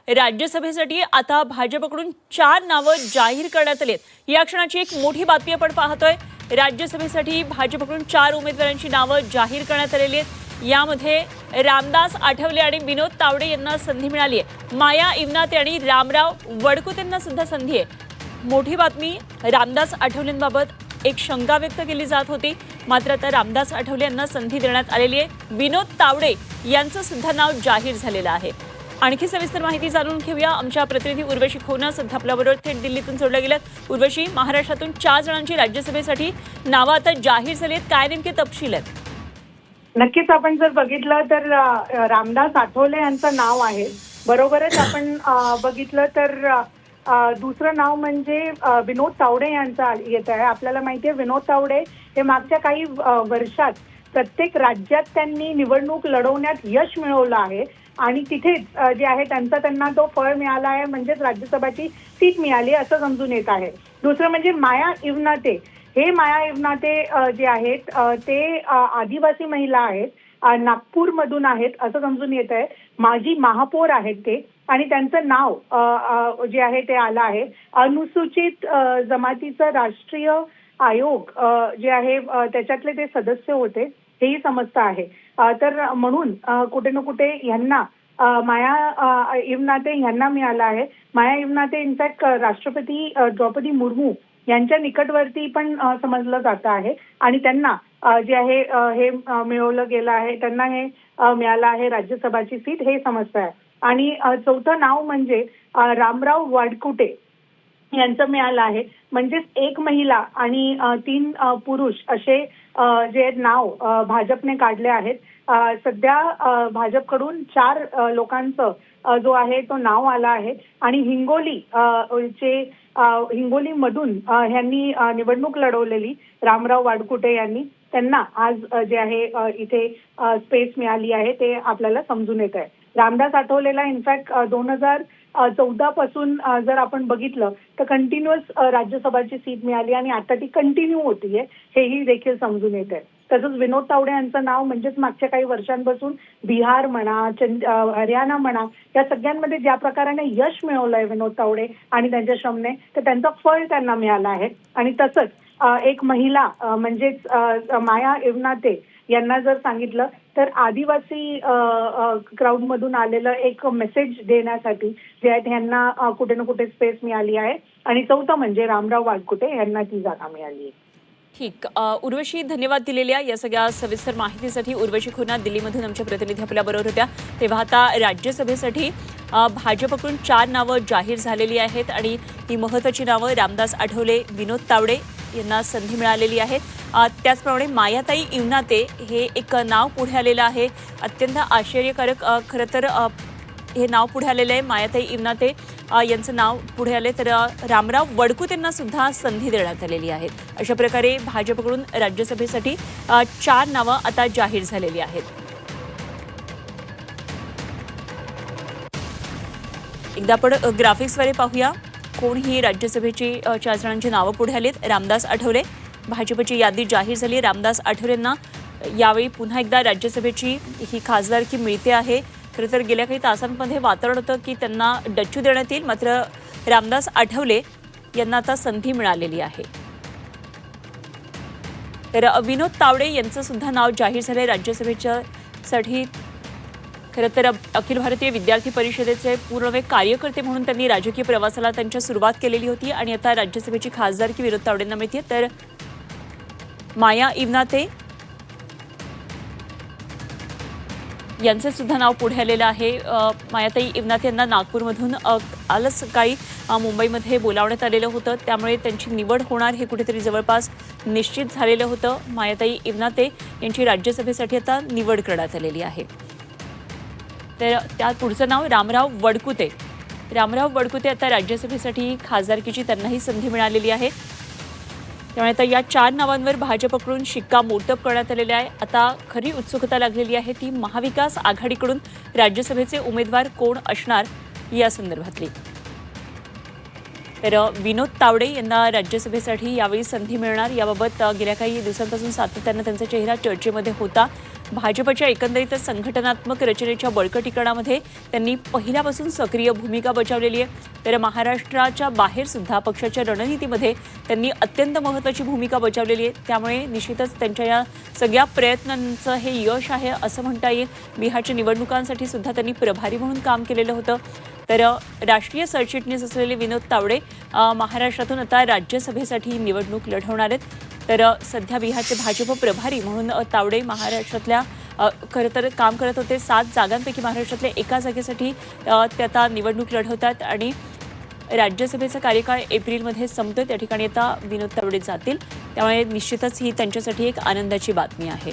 राज्यसभेसाठी आता भाजपकडून 4 नावं जाहीर करण्यात आली आहेत। या क्षणाची एक मोठी बातमी आपण पाहतोय। राज्यसभेसाठी भाजपकडून 4 उमेदवारांची नावं जाहीर करण्यात आलेली आहेत। यामध्ये रामदास आठवले आणि विनोद तावडे यांना संधी मिळाली आहे। माया इवनाते आणि रामराव वडकुतेंना सुद्धा संधी आहे। मोठी बातमी, रामदास आठवलेंबाबत एक शंका व्यक्त केली जात होती, मात्र आता रामदास आठवले यांना संधी देण्यात आलेली आहे। विनोद तावडे यांचं सुद्धा नाव जाहीर झालेलं आहे। आणखी सविस्तर माहिती जाणून घेऊया। आमच्या प्रतिनिधी उर्वशी खोना सध्या आपल्याबरोबर थेट दिल्लीतून जोडल्या गेल्यात। उर्वशी, महाराष्ट्रातून 4 जणांची राज्यसभेसाठी नावं आता जाहीर झाली आहेत, काय नेमके तपशील आहेत? नक्कीच आपण जर बघितलं तर रामदास आठवले यांचं नाव आहे। बरोबरच आपण बघितलं तर दुसरं नाव म्हणजे विनोद तावडे यांचं येत आहे। आपल्याला माहिती आहे विनोद तावडे हे मागच्या काही वर्षात प्रत्येक राज्यात त्यांनी निवडणूक लढवण्यात यश मिळवलं आहे आणि तिथेच जे आहे त्यांना तो फळ मिळाला आहे, म्हणजेच राज्यसभेची सीट मिळाली असं समजून येत आहे। दुसरं म्हणजे माया इवनाते, हे माया इवनाते जे आहेत ते आदिवासी महिला आहेत, नागपूरमधून आहेत असं समजून येत आहे। माजी महापौर आहेत ते आणि त्यांचं नाव जे आहे ते आलं आहे। अनुसूचित जमातीचं राष्ट्रीय आयोग जे आहे त्याच्यातले ते सदस्य होते, हेही समजतं आहे। तर म्हणून कुठे ना कुठे यांना माया इवनाते यांना मिळाला आहे। माया इवनाते इनफॅक्ट राष्ट्रपती द्रौपदी मुर्मू यांच्या निकटवर्ती पण समजलं जातं आहे आणि त्यांना जे आहे हे मिळवलं गेलं आहे, त्यांना हे मिळालं आहे राज्यसभाची सीट, हे समजतं आहे। आणि चौथं नाव म्हणजे रामराव वडकुटे यांचं मिळालं आहे। म्हणजेच एक महिला आणि 3 पुरुष असे जे नाव भाजपने काढले आहेत। सध्या भाजपकडून 4 लोकांचं जो आहे तो नाव आला आहे आणि हिंगोलीमधून यांनी निवडणूक लढवलेली रामराव वडकुटे यांनी, त्यांना आज जे आहे इथे स्पेस मिळाली आहे ते आपल्याला समजून येत आहे। रामदास आठवलेला इनफॅक्ट 2014 पासून जर आपण बघितलं तर कंटिन्युअस राज्यसभाची सीट मिळाली आणि आता ती कंटिन्यू होतीये, हेही देखील समजून येत आहे। तसंच विनोद तावडे यांचं नाव म्हणजेच मागच्या काही वर्षांपासून बिहार म्हणा, हरियाणा म्हणा, या सगळ्यांमध्ये ज्या प्रकाराने यश मिळवलंय विनोद तावडे आणि त्यांच्या श्रमने, तर त्यांचं फळ त्यांना मिळालं आहे। आणि तसंच एक महिला म्हणजेच माया इवनाते यांना जर सांगितलं तर आदिवासी क्राऊडमधून आलेलं एक मेसेज देण्यासाठी जे आहेत यांना कुठे ना कुठे स्पेस मिळाली आहे। आणि चौथं म्हणजे रामराव वडकुटे यांना ती जागा मिळाली आहे। ठीक, उर्वशी, धन्यवाद दिलेल्या या सगळ्या सविस्तर माहितीसाठी। उर्वशी खोना दिल्लीमधून आमच्या प्रतिनिधी आपल्याबरोबर होत्या। तेव्हा आता राज्यसभेसाठी भाजपकडून 4 नावं जाहीर झालेली आहेत आणि ही महत्त्वाची नावं रामदास आठवले, विनोद तावडे यांना संधी मिळालेली आहे। त्याचप्रमाणे मायाताई इवनाते हे एक नाव पुढे आलेलं आहे। अत्यंत आश्चर्यकारक खरं तर हे नाव पुढे आलेलं आहे। मायाताई इवनाते यांचं नाव पुढे आले, तर रामराव वडकुतेंना सुद्धा संधी देण्यात आलेली आहे। अशा प्रकारे भाजपकडून राज्यसभेसाठी 4 नावं आता जाहीर झालेली आहेत। एकदा आपण ग्राफिक्सद्वारे पाहूया कोण ही राज्यसभेची 4 जणांची नावं पुढे आलीत। रामदास आठवले, भाजपची यादी जाहीर झाली। रामदास आठवलेंना यावेळी पुन्हा एकदा राज्यसभेची ही खासदारकी मिळते आहे। खरं तर गेल्या काही तासांमध्ये वातावरण होतं की त्यांना डच्चू देण्यात येईल, मात्र रामदास आठवले यांना आता संधी मिळालेली आहे। तर विनोद तावडे यांचं सुद्धा नाव जाहीर झालंय राज्यसभेसाठी। खरं तर अखिल भारतीय विद्यार्थी परिषदेचे पूर्णवेळ कार्यकर्ते म्हणून त्यांनी राजकीय प्रवासाला त्यांच्या सुरुवात केलेली होती आणि आता राज्यसभेची खासदारकी विनोद तावडेंना मिळते। तर माया इवनाते यांचे सुद्धा नाव पुढे आलेलं आहे। मायाताई इवनाते यांना नागपूरमधून आलच सकाळी मुंबईमध्ये बोलावण्यात आलेलं होतं, त्यामुळे त्यांची निवड होणार हे कुठेतरी जवळपास निश्चित झालेलं होतं। मायाताई इवनाते यांची राज्यसभेसाठी आता निवड करण्यात आलेली आहे। तर त्यात पुढचं नाव रामराव वडकुते। रामराव वडकुते आता राज्यसभेसाठी खासदारकीची त्यांनाही संधी मिळालेली आहे। त्यामुळे आता या 4 नावांवर भाजपकडून शिक्कामोर्तब करण्यात आलेले आहे। आता खरी उत्सुकता लागलेली आहे ती महाविकास आघाडीकडून राज्यसभेचे उमेदवार कोण असणार या संदर्भातली। तर विनोद तावडे यांना राज्यसभेसाठी यावेळी संधी मिळणार याबाबत गेल्या काही दिवसांपासून सातत्यानं त्यांचा चेहरा चर्चेमध्ये होता। भाजपच्या एकंदरीतच संघटनात्मक रचनेच्या बळकटीकरणामध्ये त्यांनी पहिल्यापासून सक्रिय भूमिका बजावलेली आहे। तर महाराष्ट्राच्या बाहेर सुद्धा पक्षाच्या रणनीतीमध्ये त्यांनी अत्यंत महत्त्वाची भूमिका बजावलेली आहे। त्यामुळे निश्चितच त्यांच्या या सगळ्या प्रयत्नांचं हे यश आहे असं म्हणता येईल। बिहारच्या निवडणुकांसाठी सुद्धा त्यांनी प्रभारी म्हणून काम केलेलं होतं। तर राष्ट्रीय सरचिटणीस असलेले विनोद तावडे महाराष्ट्रातून आता राज्यसभेसाठी निवडणूक लढवणार आहेत। तर सध्या बिहारचे भाजप प्रभारी म्हणून तावडे महाराष्ट्रातल्या खरं तर काम करत होते। 7 जागांपैकी महाराष्ट्रातल्या एका जागेसाठी ते आता निवडणूक लढवतात आणि राज्यसभेचा कार्यकाळ एप्रिलमध्ये संपतोय। त्या ठिकाणी आता विनोद तावडे जातील, त्यामुळे निश्चितच ही त्यांच्यासाठी एक आनंदाची बातमी आहे।